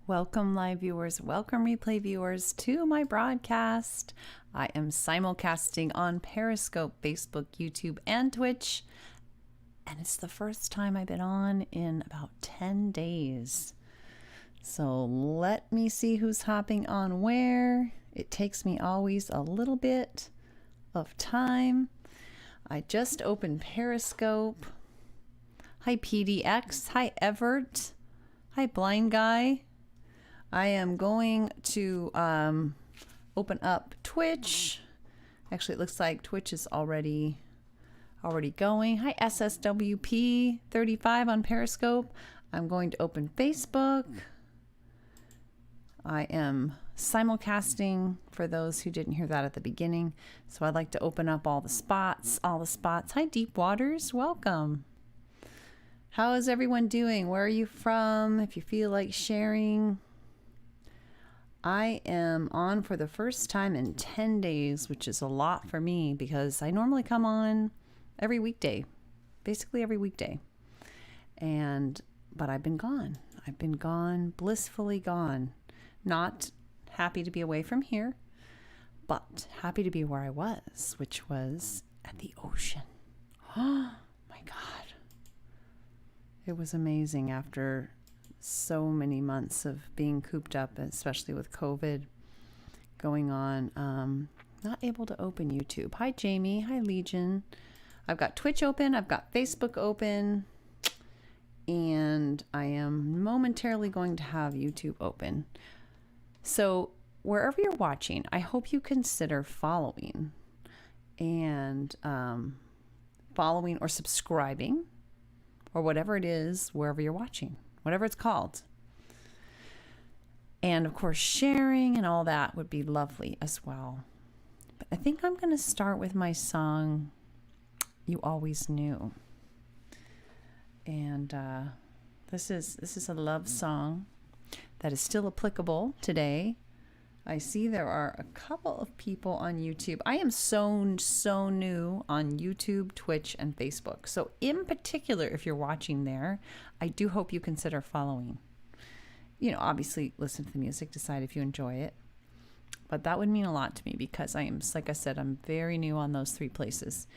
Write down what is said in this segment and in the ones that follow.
Welcome, live viewers. Welcome, replay viewers, to my broadcast. I am simulcasting on Periscope, Facebook, YouTube, and Twitch. And it's the first time I've been on in about 10 days. So let me see who's hopping on where. It takes me always a little bit of time. I just opened Periscope. Hi, PDX. Hi, Everett. Hi, Blind Guy. I am going to open up Twitch. Actually, it looks like Twitch is already going. Hi, SSWP35 on Periscope. I'm going to open Facebook. I am simulcasting for those who didn't hear that at the beginning. So I'd like to open up all the spots. Hi, Deep Waters. Welcome. How is everyone doing? Where are you from? If you feel like sharing. I am on for the first time in 10 days, which is a lot for me because I normally come on every weekday, basically every weekday. But I've been gone. I've been gone, blissfully gone. Not happy to be away from here, but happy to be where I was, which was at the ocean. Oh my God. It was amazing after so many months of being cooped up, especially with COVID going on. Not able to open YouTube. Hi, Jamie. Hi, Legion. I've got Twitch open. I've got Facebook open. And I am momentarily going to have YouTube open. So wherever you're watching, I hope you consider following or subscribing or whatever it is, wherever you're watching. Whatever it's called. And of course, sharing and all that would be lovely as well. But I think I'm going to start with my song, You Always Knew. And this is a love song that is still applicable today. I see there are a couple of people on YouTube. I am so new on YouTube, Twitch, and Facebook. So in particular, if you're watching there, I do hope you consider following. You know, obviously listen to the music, decide if you enjoy it. But that would mean a lot to me because I am, like I said, I'm very new on those three places.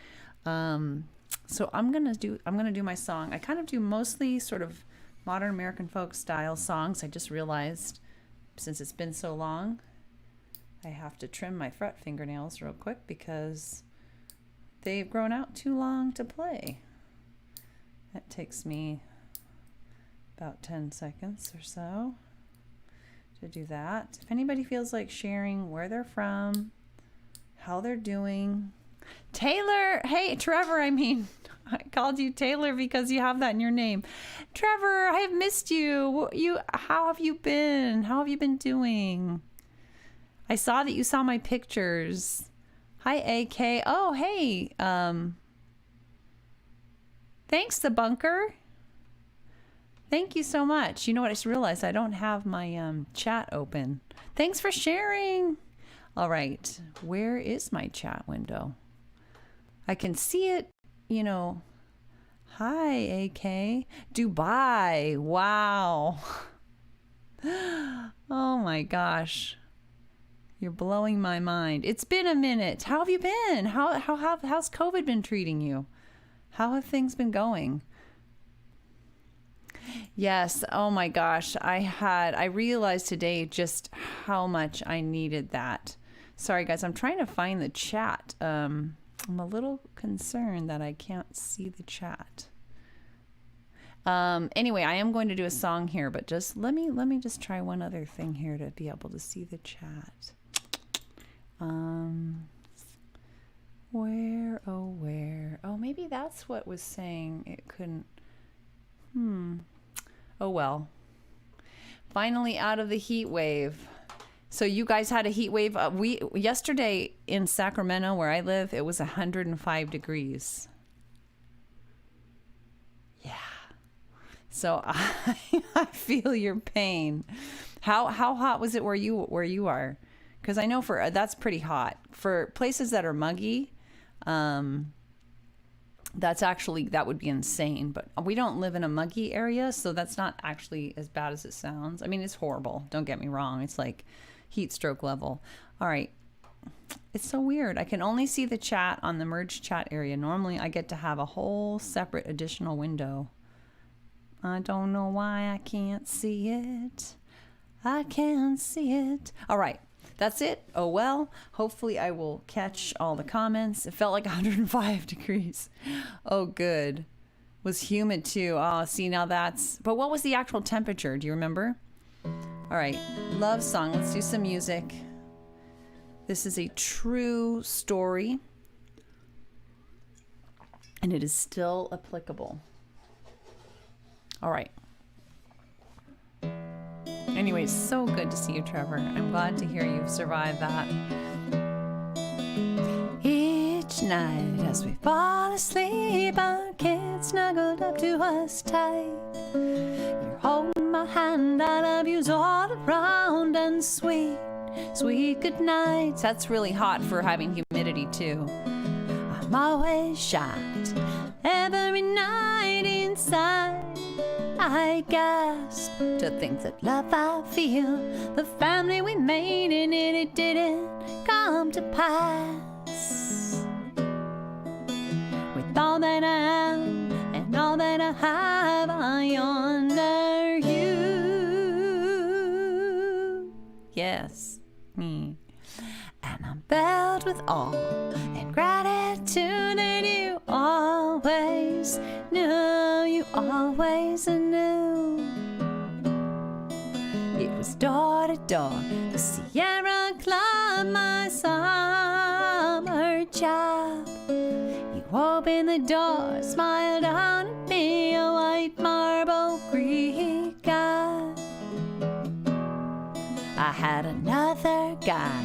So I'm gonna do my song. I kind of do mostly sort of modern American folk style songs. I just realized since it's been so long, I have to trim my fret fingernails real quick because they've grown out too long to play. That takes me about 10 seconds or so to do that. If anybody feels like sharing where they're from, how they're doing. Taylor, hey, Trevor, I called you Taylor because you have that in your name. Trevor, I have missed you. How have you been? How have you been doing? I saw that you saw my pictures. Hi, AK. Oh, hey. Thanks, The Bunker. Thank you so much. You know what? I just realized I don't have my chat open. Thanks for sharing. All right. Where is my chat window? I can see it, you know. Hi, AK. Dubai. Wow. Oh, my gosh. You're blowing my mind. It's been a minute. How have you been? How's COVID been treating you? How have things been going? Yes. Oh my gosh. I realized today just how much I needed that. Sorry guys, I'm trying to find the chat. I'm a little concerned that I can't see the chat. Anyway, I am going to do a song here, but just let me just try one other thing here to be able to see the chat. Where? Oh, maybe that's what was saying it couldn't. Oh well. Finally out of the heat wave. So you guys had a heat wave. Yesterday in Sacramento, where I live, it was 105 degrees. Yeah. So I feel your pain. How hot was it where you are? Because I know that's pretty hot for places that are muggy. That would be insane. But we don't live in a muggy area, so that's not actually as bad as it sounds. I mean, it's horrible. Don't get me wrong. It's like heat stroke level. All right. It's so weird. I can only see the chat on the merge chat area. Normally, I get to have a whole separate additional window. I don't know why I can't see it. I can't see it. All right. That's it. Oh, well. Hopefully, I will catch all the comments. It felt like 105 degrees. Oh, good. Was humid, too. Oh, see, now that's... But what was the actual temperature? Do you remember? All right. Love song. Let's do some music. This is a true story, and it is still applicable. All right. Anyways, so good to see you, Trevor. I'm glad to hear you've survived that. Each night as we fall asleep, our kids snuggled up to us tight. You're holding my hand, I love you's all around, and sweet good nights. That's really hot for having humidity too. I'm always shocked every night inside. I gasp to think that love I feel, the family we made in it didn't come to pass. With all that I am and all that I have, I honor you. Yes. Me. And I'm filled with awe and gratitude that you always knew, you always knew. It was door to door, the Sierra Club, my summer job. You opened the door, smiled down at me, a white marble Greek god. I had another guy,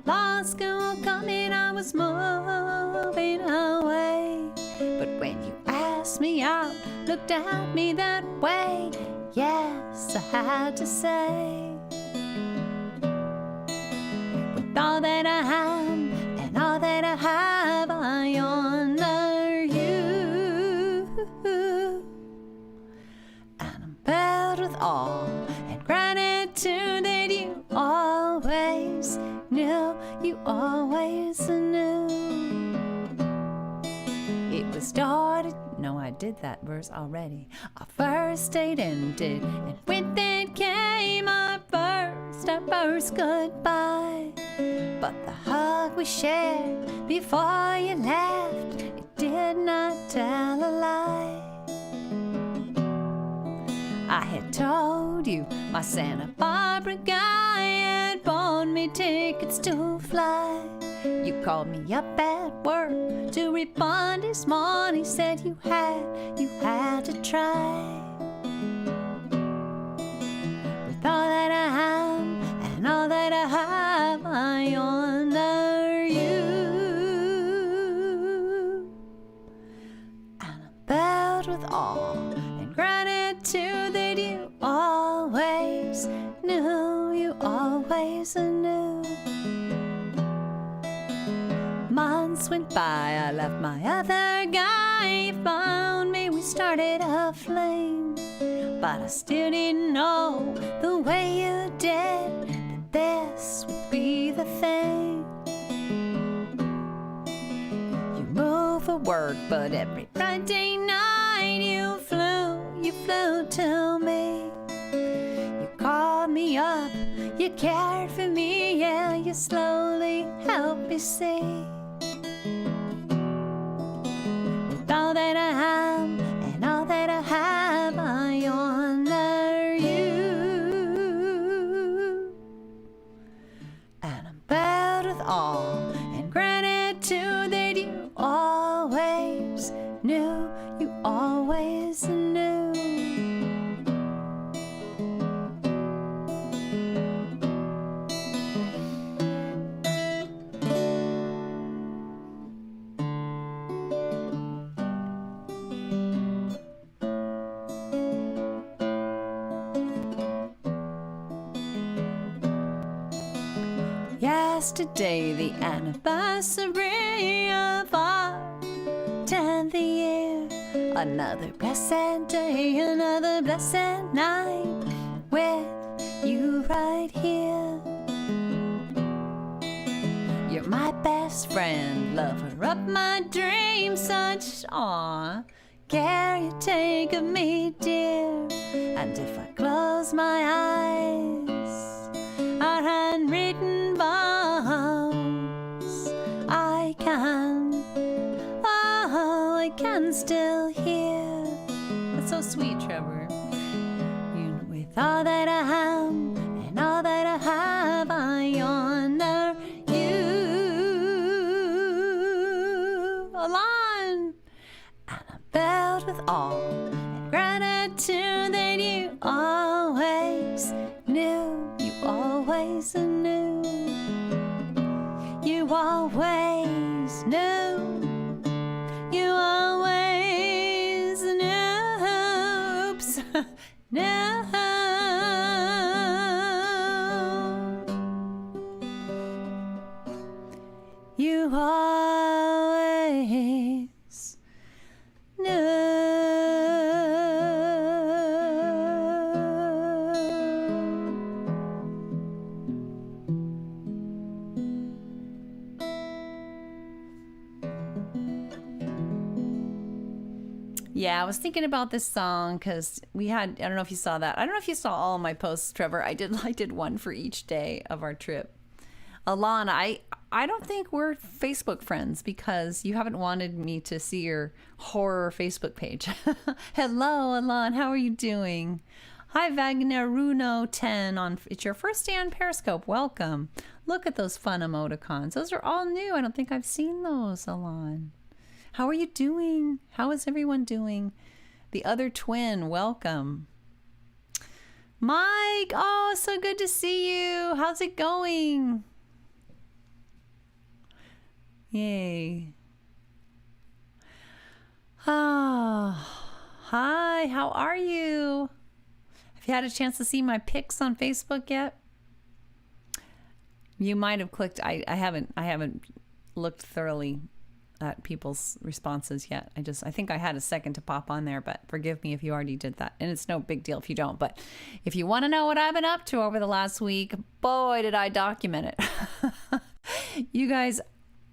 law school coming, I was moving away. But when you asked me out, looked at me that way, yes, I had to say. With all that I am and all that I have, I honor you. And I'm filled with awe and gratitude that you always knew, you always knew. It was started, no, I did that verse already. Our first date ended, and with it came our first goodbye. But the hug we shared before you left, it did not tell a lie. I had told you my Santa Barbara guy had bought me tickets to fly. You called me up at work to refund his money, said you had to try. With all that I am and all that I have, I honor you. And I'm filled with awe and gratitude that you always knew, you always knew. Months went by, I left my other guy, he found me, we started a flame. But I still didn't know the way you did that this would be the thing. You moved for work, but every Friday night you flew to me. You called me up, you cared for me, yeah, you slowly helped me see. With all that I am and all that I have, I honor you. And I'm filled with awe and gratitude that you always knew, you always knew. Yesterday, the anniversary of our 10th year. Another blessed day, another blessed night with you right here. You're my best friend, lover of my dreams, such care you take of me, dear. And if I close my eyes, our handwritten vows, I can still hear. That's so sweet, Trevor. With all that I am and all that I have, I honor you. Alon! And I'm filled with awe and gratitude that you always knew. You always knew. You always knew. You always knew. Oops. No. You always knew. Yeah, I was thinking about this song because we had, I don't know if you saw that. I don't know if you saw all of my posts, Trevor. I did one for each day of our trip. Alon, I don't think we're Facebook friends because you haven't wanted me to see your horror Facebook page. Hello, Alon. How are you doing? Hi, Wagneruno10 on. It's your first day on Periscope. Welcome. Look at those fun emoticons. Those are all new. I don't think I've seen those, Alon. How are you doing? How is everyone doing? The other twin, welcome. Mike, oh, so good to see you. How's it going? Yay. Oh, hi, how are you? Have you had a chance to see my pics on Facebook yet? You might have clicked. I haven't looked thoroughly at people's responses yet. I think I had a second to pop on there, but forgive me if you already did that. And it's no big deal if you don't. But if you want to know what I've been up to over the last week, boy, did I document it. You guys,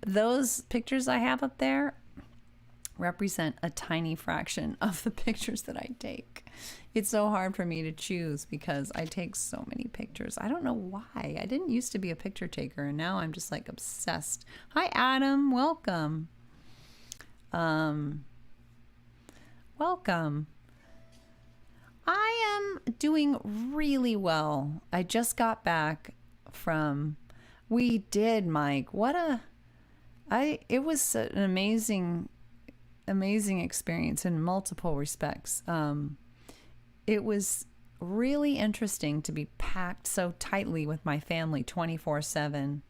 those pictures I have up there represent a tiny fraction of the pictures that I take. It's so hard for me to choose because I take so many pictures. I don't know why. I didn't used to be a picture taker, and now I'm just like obsessed. Hi, Adam. Welcome. Welcome. I am doing really well. I just got back from. We did, Mike. It was an amazing experience in multiple respects. It was really interesting to be packed so tightly with my family 24/7.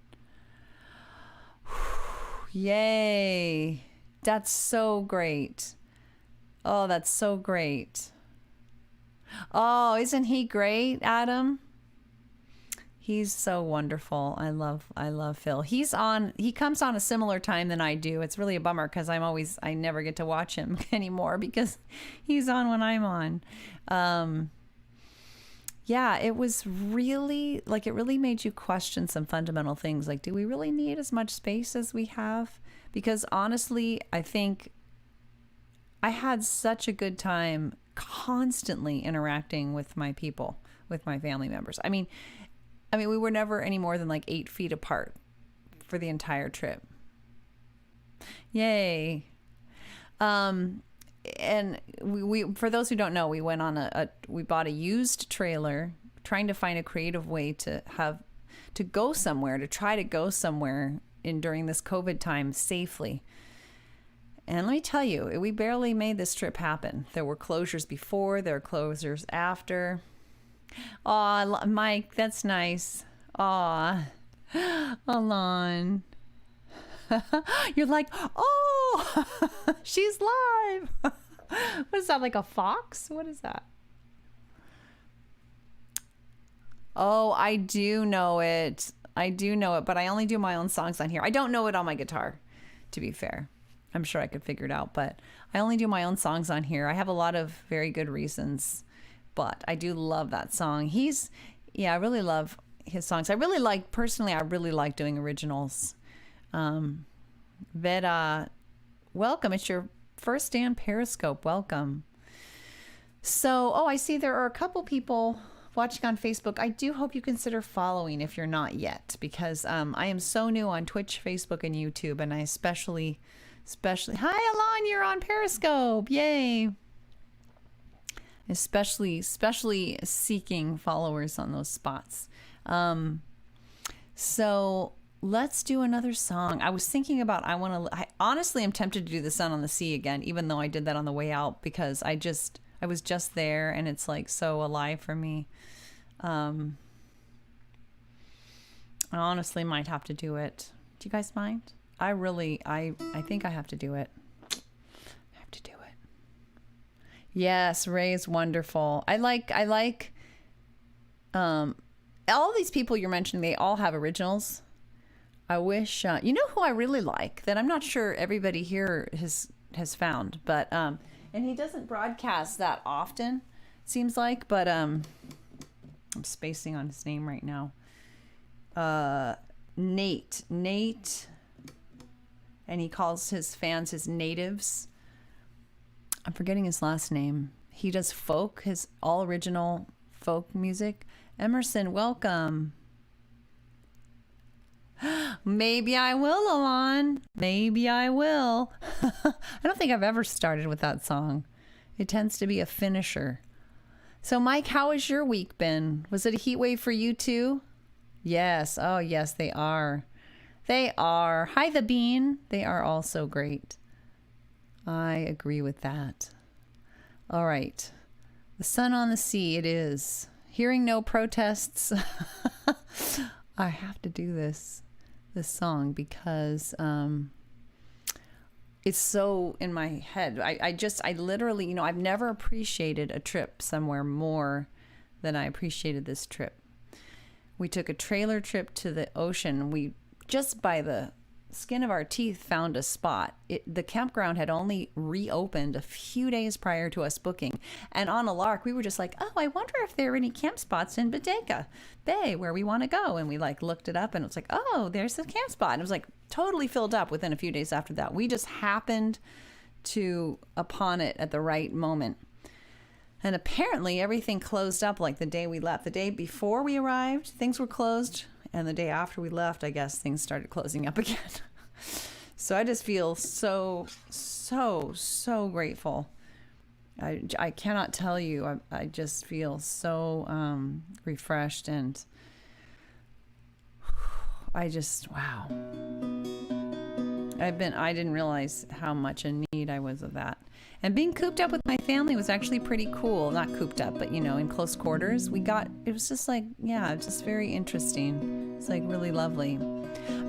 Yay. That's so great. Oh, that's so great. Oh, isn't he great, Adam? He's so wonderful. I love Phil. He comes on a similar time than I do. It's really a bummer because I never get to watch him anymore because he's on when I'm on. Yeah, it was really it really made you question some fundamental things. Like, do we really need as much space as we have? Because honestly, I think I had such a good time constantly interacting with my people, with my family members. I mean, we were never any more than 8 feet apart for the entire trip. Yay. And we for those who don't know, we went on we bought a used trailer, trying to find a creative way to go somewhere, to try to go somewhere during this COVID time safely. And let me tell you, we barely made this trip happen. There were closures before, there were closures after. Aw, Mike, that's nice. Aw, Alon. You're like, oh, she's live. What is that, like a fox? What is that? Oh, I do know it. But I only do my own songs on here. I don't know it on my guitar, to be fair. I'm sure I could figure it out, but I only do my own songs on here. I have a lot of very good reasons, but I do love that song. I really love his songs. I really like doing originals. Vera, welcome. It's your first day on Periscope. Welcome. So, I see there are a couple people watching on Facebook. I do hope you consider following if you're not yet, because I am so new on Twitch, Facebook, and YouTube, and I especially, hi Alon, you're on Periscope. Yay. Especially seeking followers on those spots. So let's do another song. I was thinking about, I honestly am tempted to do The Sun on the Sea again, even though I did that on the way out, because I was just there and it's like so alive for me. I honestly might have to do it. Do you guys mind? I think I have to do it. I have to do it. Yes, Ray's wonderful. I like all these people you're mentioning, they all have originals. I wish, you know who I really like that I'm not sure everybody here has found, but, and he doesn't broadcast that often, seems like, but, I'm spacing on his name right now. Nate, and he calls his fans his natives. I'm forgetting his last name. He does folk, his all original folk music. Emerson, welcome. Maybe I will, Alon. Maybe I will. I don't think I've ever started with that song. It tends to be a finisher. So, Mike, how has your week been? Was it a heat wave for you too? Yes. Oh, yes, they are. They are. Hi, The Bean. They are also great. I agree with that. All right. The Sun on the Sea it is. Hearing no protests. I have to do this song because it's so in my head. I literally, I've never appreciated a trip somewhere more than I appreciated this trip. We took a trailer trip to the ocean. We just by the skin of our teeth found a spot. The campground had only reopened a few days prior to us booking. And on a lark, we were just like, I wonder if there are any camp spots in Bodega Bay where we want to go. And we looked it up and it was like, there's the camp spot. And it was totally filled up within a few days after that. We just happened upon it at the right moment. And apparently everything closed up the day we left. The day before we arrived, things were closed. And the day after we left, I guess things started closing up again. So I just feel so grateful. I cannot tell you. I just feel so refreshed and wow. I didn't realize how much in need I was of that. And being cooped up with my family was actually pretty cool. Not cooped up, but in close quarters. It was just just very interesting. It's really lovely.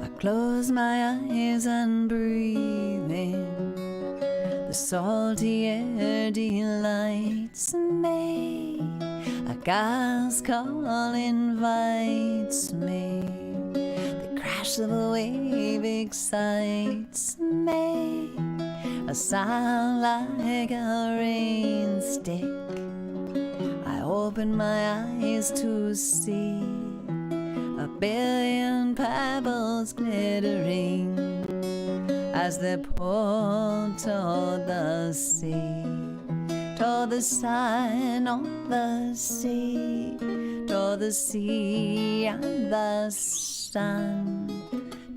I close my eyes and breathe in. The salty air delights me. A gas call invites me. The crash of a wave excites me. A sound like a rain stick. I open my eyes to see a billion pebbles glittering as they pour toward the sea, toward the sun on the sea, toward the sea and the sun,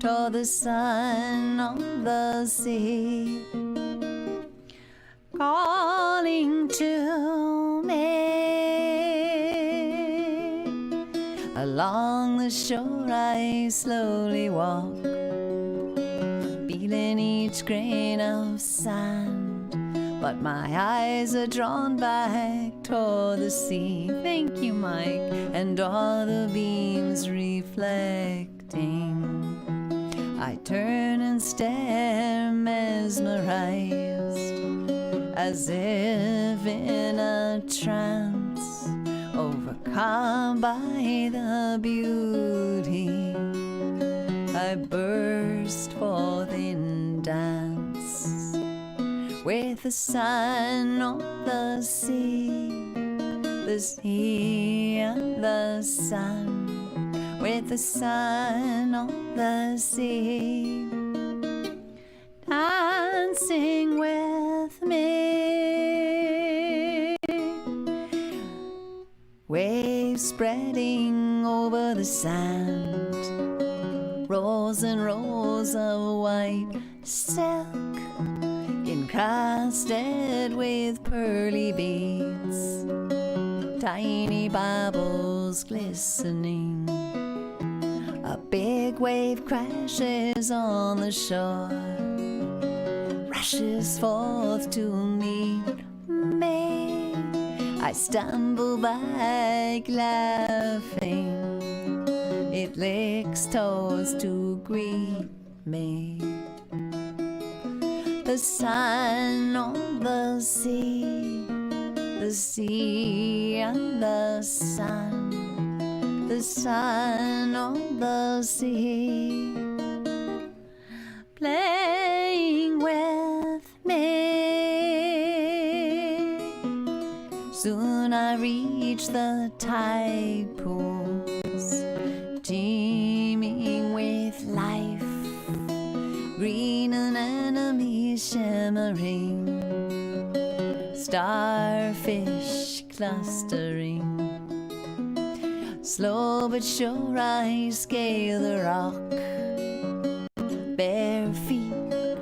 toward the sun on the sea, calling to me. Along the shore I slowly walk, feeling each grain of sand, but my eyes are drawn back toward the sea. Thank you, Mike. And all the beams reflecting, I turn and stare mesmerized, as if in a trance, overcome by the beauty I burst forth in dance with the sun on the sea and the sun, with the sun on the sea, dancing with me. Waves spreading over the sand, rows and rows of white silk encrusted with pearly beads, tiny bubbles glistening. A big wave crashes on the shore, rushes forth to meet me. I stumble back laughing, it licks toes to greet me. The sun on the sea and the sun on the sea, playing with me. Soon I reach the tide pools, teeming with life, green anemones shimmering, starfish clustering. Slow but sure I scale the rock, bare feet,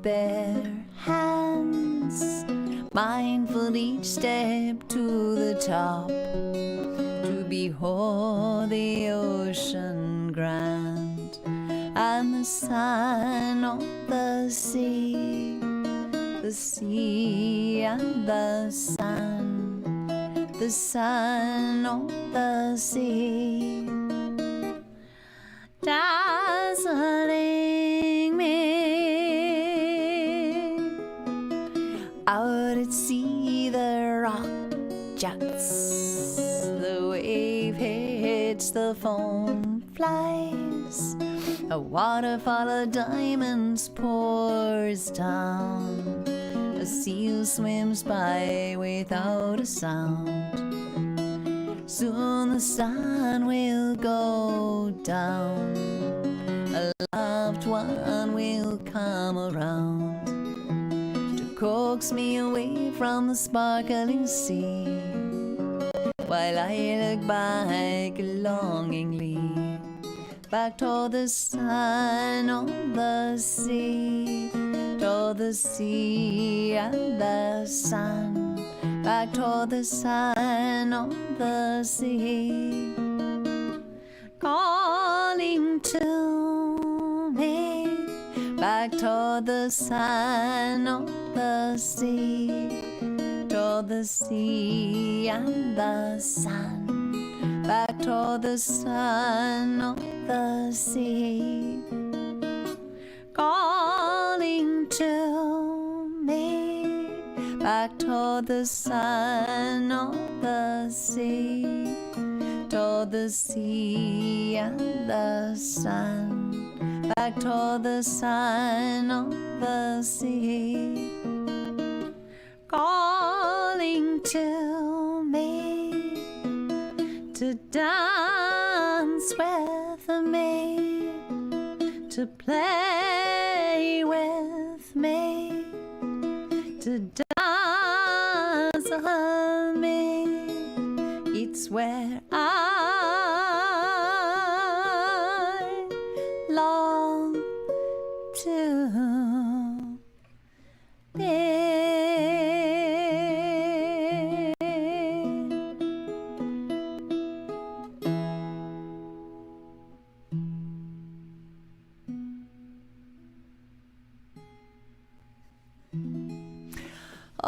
bare hands, mindful each step to the top, to behold the ocean grand, and the sun on the sea and the sun on the sea, dazzling me. Out at sea the rock juts, the wave hits, the foam flies, a waterfall of diamonds pours down, a seal swims by without a sound. Soon the sun will go down, a loved one will come around to coax me away from the sparkling sea, while I look back longingly, back toward the sun on the sea, toward the sea and the sun, back toward the sun on the sea, calling to me, back toward the sun on the sea, toward the sea and the sun, back toward the sun on the sea, calling to me, back toward the sun on the sea, toward the sea and the sun, back toward the sun on the sea, calling to me to dance with me, to play with me, to dazzle me. It's where I long to be.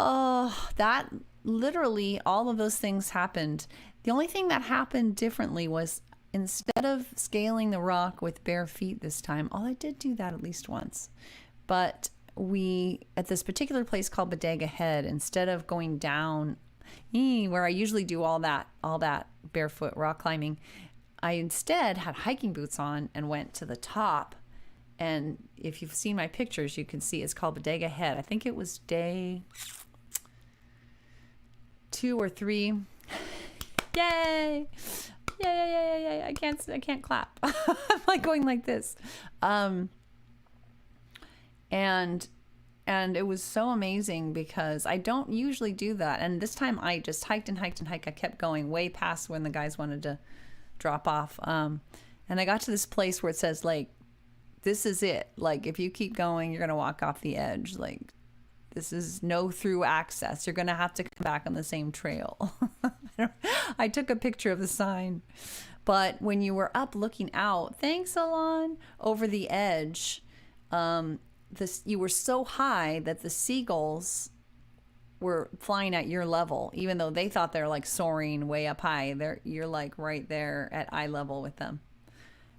Oh, that literally all of those things happened. The only thing that happened differently was instead of scaling the rock with bare feet this time, I did do that at least once. But we, at this particular place called Bodega Head, instead of going down where I usually do all that barefoot rock climbing, I instead had hiking boots on and went to the top. And if you've seen my pictures, you can see it's called Bodega Head. I think it was day 2 or 3. Yay! Yay! I can't clap. I'm like going like this. And it was so amazing because I don't usually do that. And this time I just hiked and hiked and hiked. I kept going way past when the guys wanted to drop off. And I got to this place where it says, like, this is it. Like, if you keep going, you're going to walk off the edge. Like, this is no through access. You're going to have to come back on the same trail. I took a picture of the sign. But when you were up looking out, thanks, Alon, over the edge, you were so high that the seagulls were flying at your level, even though they thought they're like soaring way up high. You're like right there at eye level with them,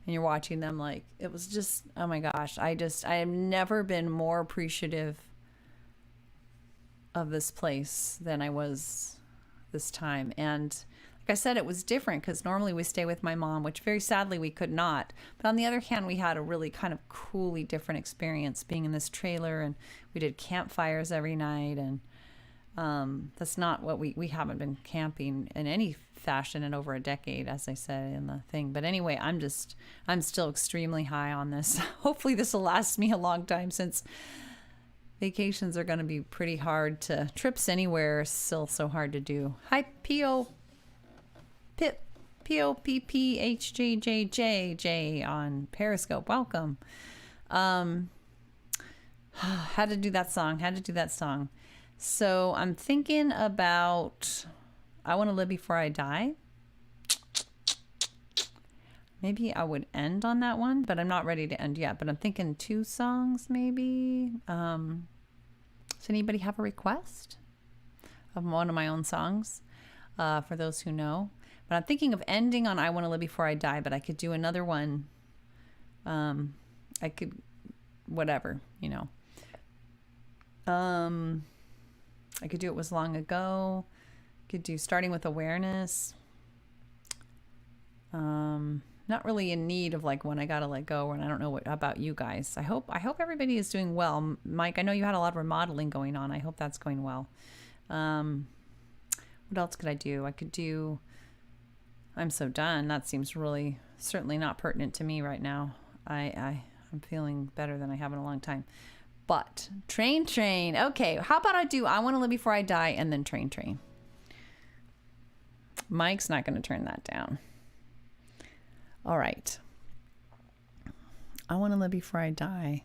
and you're watching them. Like, it was just, oh my gosh, I have never been more appreciative of this place than I was this time. And like I said, it was different because normally we stay with my mom, which very sadly we could not. But on the other hand, we had a really kind of coolly different experience being in this trailer, and we did campfires every night. And that's not what we haven't been camping in any fashion in over a decade, as I said in the thing. But anyway, I'm still extremely high on this. Hopefully this will last me a long time, since vacations are going to be pretty hard to, trips anywhere are still so hard to do. Hi, POPPHJJJJ on Periscope. Welcome. Had to do that song. So I'm thinking about I Want to Live Before I Die. Maybe I would end on that one, but I'm not ready to end yet. But I'm thinking 2 songs maybe. Does anybody have a request of one of my own songs? For those who know. But I'm thinking of ending on I Want to Live Before I Die, but I could do another one. I could, whatever, you know. I could do It Was Long Ago. Could do Starting with Awareness. Not really in need of like When I Gotta Let Go, and I don't know what about you guys. I hope everybody is doing well. Mike, I know you had a lot of remodeling going on. I hope that's going well. What else could I do? I could do I'm So Done. That seems really certainly not pertinent to me right now. I'm feeling better than I have in a long time. But Train. Okay, how about I do I Want to Live Before I Die and then Train. Mike's not going to turn that down. All right. I Want to Live Before I Die.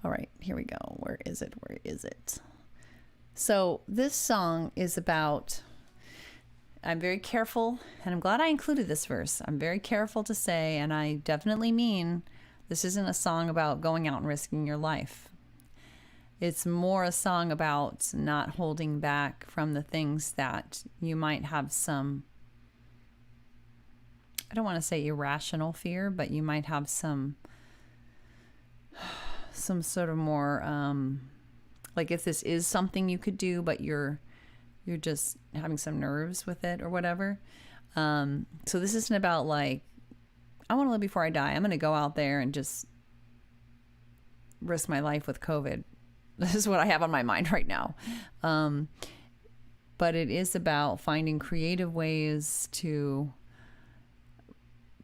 All right, here we go. Where is it? So this song is about, I'm very careful, and I'm glad I included this verse. I'm very careful to say, and I definitely mean, this isn't a song about going out and risking your life. It's more a song about not holding back from the things that you might have some, I don't want to say irrational fear, but you might have some sort of more, like if this is something you could do, but you're just having some nerves with it or whatever. So this isn't about like, I want to live before I die. I'm going to go out there and just risk my life with COVID. This is what I have on my mind right now. But it is about finding creative ways to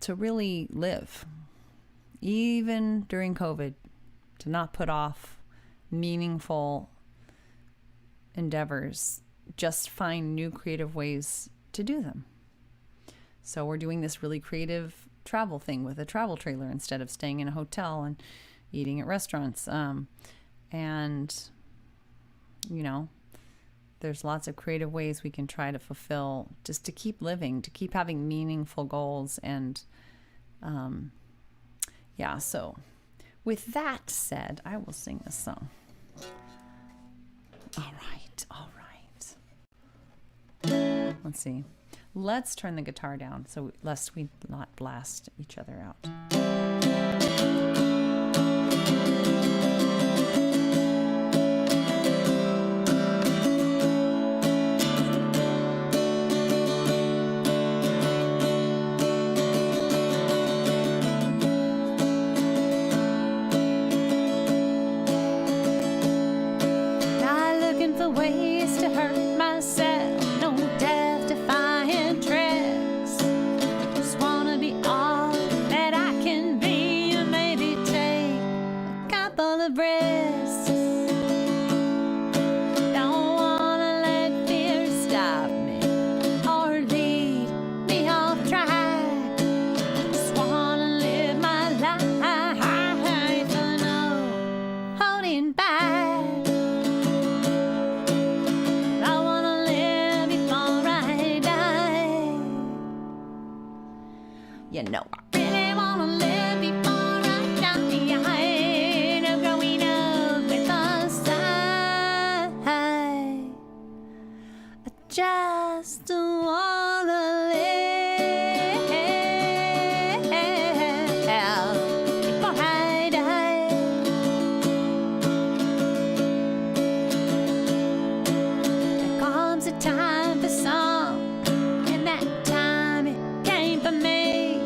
really live, even during COVID, to not put off meaningful endeavors, just find new creative ways to do them. So we're doing this really creative travel thing with a travel trailer instead of staying in a hotel and eating at restaurants. And, you know, there's lots of creative ways we can try to fulfill, just to keep living, to keep having meaningful goals. And yeah, so with that said, I will sing this song. All right. Let's see. Let's turn the guitar down so lest we not blast each other out. know I really wanna live before I die. No growing up with the side. I just wanna live before I die. There comes a time for some, and that time it came for me.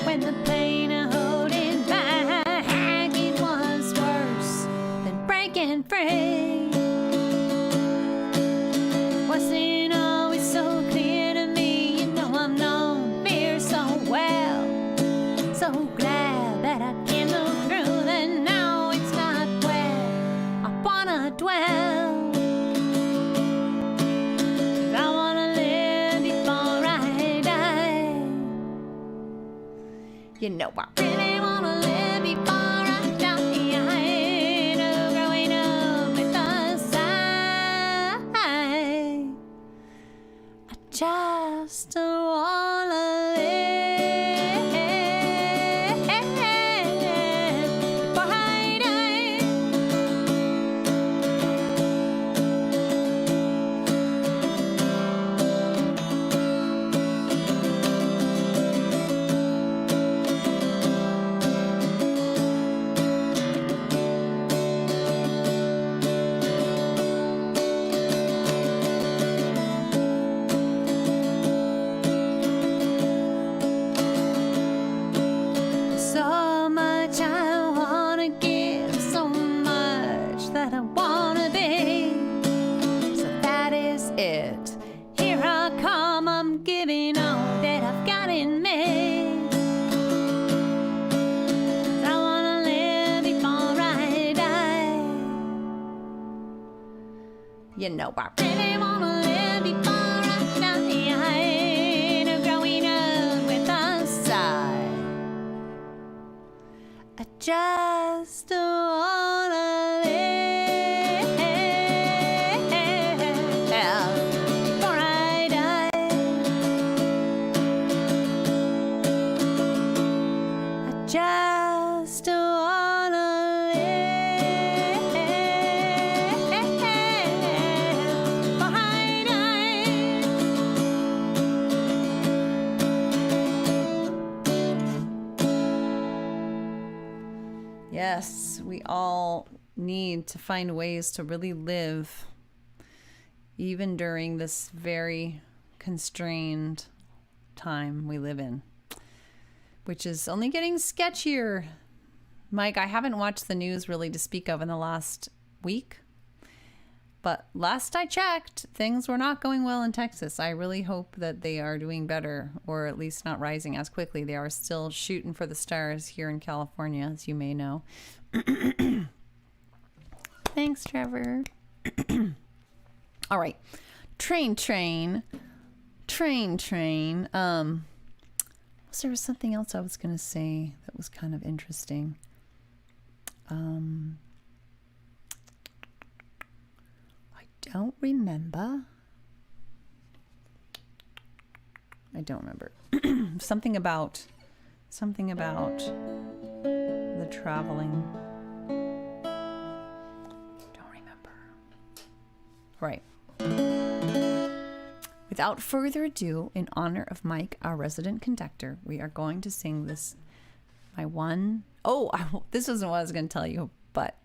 When the pain of holding back, it was worse than breaking free. Wasn't always so clear to me. You know I've known fear so well. So glad that I can look through that now. It's not where I wanna dwell. 'Cause I wanna live before I die. You know I really wanna live before I die. No growing up with the side. I just wanna live before I die. So much I wanna give, so much that I wanna be. So that is it. Here I come, I'm giving all that I've got in me. 'Cause I wanna live before I die. You know I really wanna live before I die. No growing up with the side. I just wanna live before I die. I just wanna live before I die. Yes, we all need to find ways to really live, even during this very constrained time we live in, which is only getting sketchier. Mike, I haven't watched the news really to speak of in the last week, but last I checked, things were not going well in Texas. I really hope that they are doing better, or at least not rising as quickly. They are still shooting for the stars here in California, as you may know. Thanks, Trevor. All right. Train. There was something else I was going to say that was kind of interesting. I don't remember. Something about the traveling. Don't remember. Right. Without further ado, in honor of Mike, our resident conductor, we are going to sing this. This wasn't what I was going to tell you, but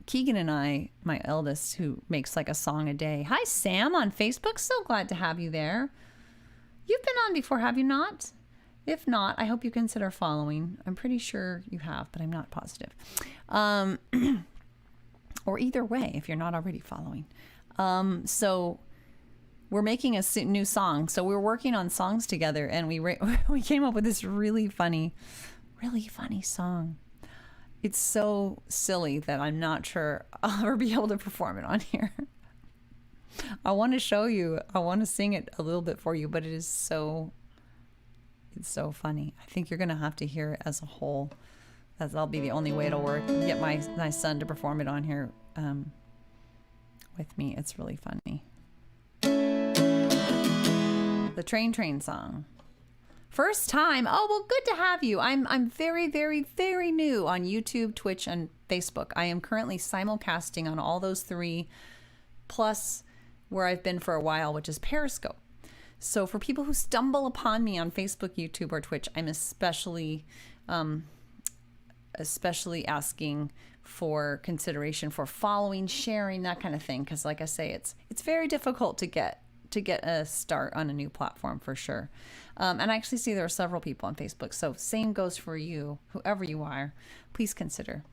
Keegan and I, my eldest, who makes like a song a day. Hi, Sam on Facebook. So glad to have you there. You've been on before, have you not? If not, I hope you consider following. I'm pretty sure you have, but I'm not positive. Or either way, if you're not already following. So we're making a new song. So we're working on songs together, and we came up with this really funny song. It's so silly that I'm not sure I'll ever be able to perform it on here. I want to show you. I want to sing it a little bit for you, but it's so funny. I think you're going to have to hear it as a whole. That'll be the only way it'll work. Get my son to perform it on here with me. It's really funny. The train song. First time. Oh, well, good to have you. I'm very, very, very new on YouTube, Twitch, and Facebook. I am currently simulcasting on all those three, plus where I've been for a while, which is Periscope. So for people who stumble upon me on Facebook, YouTube, or Twitch, I'm especially asking for consideration for following, sharing, that kind of thing. Because like I say, it's very difficult to get a start on a new platform for sure. And I actually see there are several people on Facebook. So same goes for you, whoever you are, please consider.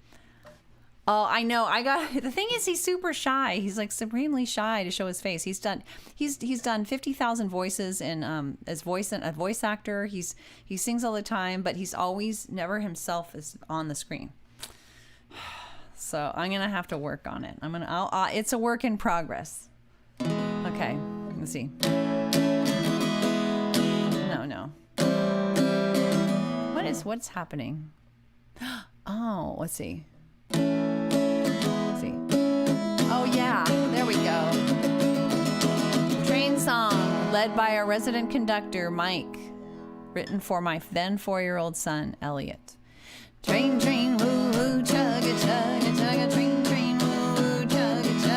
Oh, I know. The thing is, he's super shy. He's like supremely shy to show his face. He's done 50,000 voices in as a voice actor. He sings all the time, but he's always never himself is on the screen. So I'm gonna have to work on it. It's a work in progress. Okay, let's see. No. What's happening? Oh, let's see. Oh yeah, there we go. Train song led by our resident conductor, Mike. Written for my then 4-year-old son, Elliot. Train, train, woo, woo, chugga, chugga, chugga, train, train, woo, woo, chugga, chug.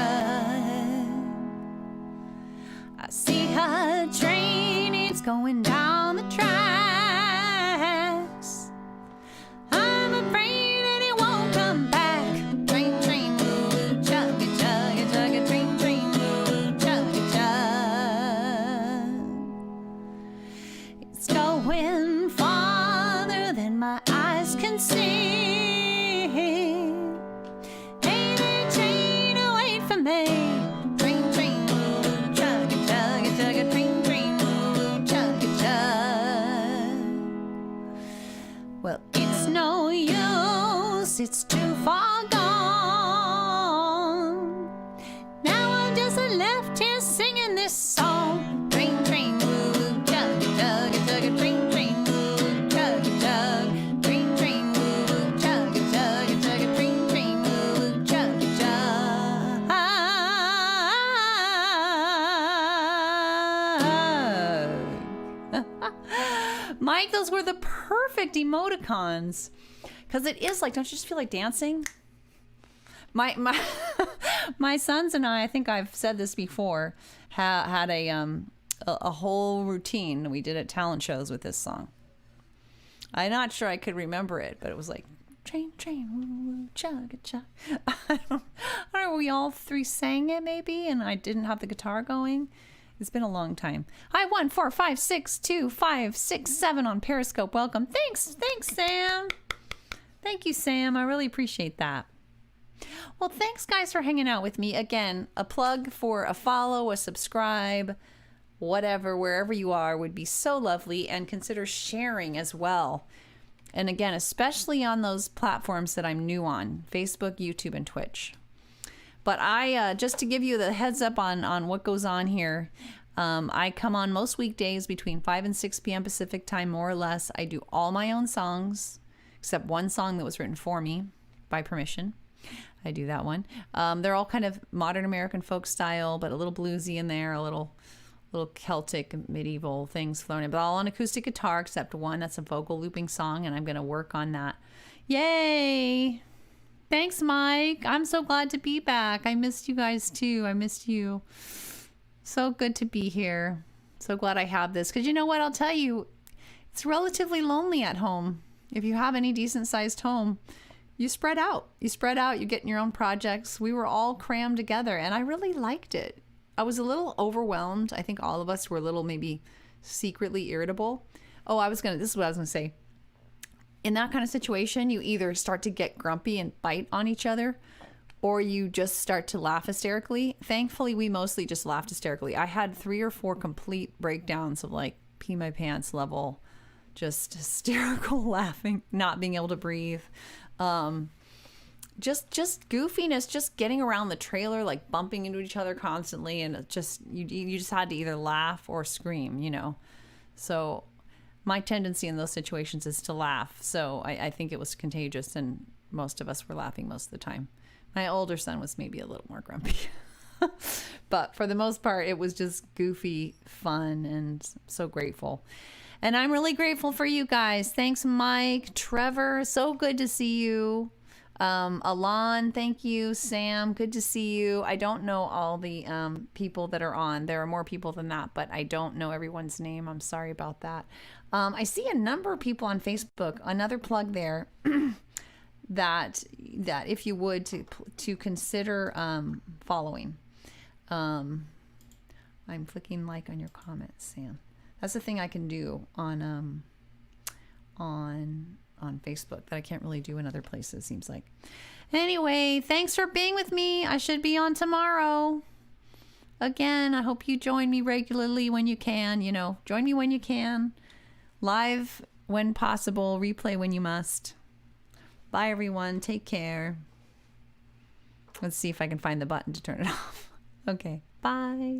I see a train, it's going down the tracks. I'm afraid that it won't come back. Train, train, woo, woo, chugga, chugga, chugga, train, train, woo, woo, chugga, chug. It's going farther than my eyes can see. Hey there, train, wait for me. Train, train, woo, woo, chugga, chugga, chugga, train, train, woo, woo, chugga, chug. Well, it's no use, it's too far gone. Now I'm just left here singing this song. Train, train, woo, woo, chugga, chugga, chugga, train, train, woo, woo, chugga, chug. Train, train, woo, woo, chugga, chugga, chugga, train, train, woo, woo, chugga, chug. Mike, those were the perfect emoticons. Because it is like, don't you just feel like dancing? My my sons and I think I've said this before, had a whole routine we did at talent shows with this song. I'm not sure I could remember it, but it was like train, train, woo, woo, chugga, chug. I don't know. We all three sang it maybe, and I didn't have the guitar going. It's been a long time. Hi, 1 4 5 6 2 5 6 7 on Periscope. Welcome. Thanks, Sam. Thank you, Sam. I really appreciate that. Well, thanks, guys, for hanging out with me. Again, a plug for a follow, a subscribe, whatever, wherever you are would be so lovely. And consider sharing as well. And again, especially on those platforms that I'm new on, Facebook, YouTube, and Twitch. But I, just to give you the heads up on what goes on here, I come on most weekdays between 5 and 6 p.m. Pacific time, more or less. I do all my own songs, except one song that was written for me by permission. I do that one. They're all kind of modern American folk style, but a little bluesy in there, a little Celtic medieval things thrown in, but all on acoustic guitar, except one that's a vocal looping song, and I'm going to work on that. Yay! Thanks, Mike. I'm so glad to be back. I missed you guys too. I missed you. So good to be here. So glad I have this. Because you know what? I'll tell you, it's relatively lonely at home. If you have any decent sized home, you spread out. You get in your own projects. We were all crammed together, and I really liked it. I was a little overwhelmed. I think all of us were a little maybe secretly irritable. This is what I was going to say. In that kind of situation, you either start to get grumpy and bite on each other, or you just start to laugh hysterically. Thankfully, we mostly just laughed hysterically. I had 3 or 4 complete breakdowns of like pee my pants level, just hysterical laughing, not being able to breathe. Just goofiness, just getting around the trailer, like bumping into each other constantly. And it just, you just had to either laugh or scream, you know? So my tendency in those situations is to laugh. So I think it was contagious, and most of us were laughing most of the time. My older son was maybe a little more grumpy. But for the most part, it was just goofy fun, and so grateful. And I'm really grateful for you guys. Thanks, Mike, Trevor. So good to see you. Alon, thank you. Sam, good to see you. I don't know all the people that are on. There are more people than that, but I don't know everyone's name. I'm sorry about that. I see a number of people on Facebook. Another plug there that if you would to consider following. I'm clicking like on your comments, Sam. That's the thing I can do on Facebook that I can't really do in other places, seems like. Anyway, thanks for being with me. I should be on tomorrow. Again, I hope you join me regularly when you can. You know, join me when you can. Live when possible, replay when you must. Bye, everyone. Take care. Let's see if I can find the button to turn it off. Okay, bye.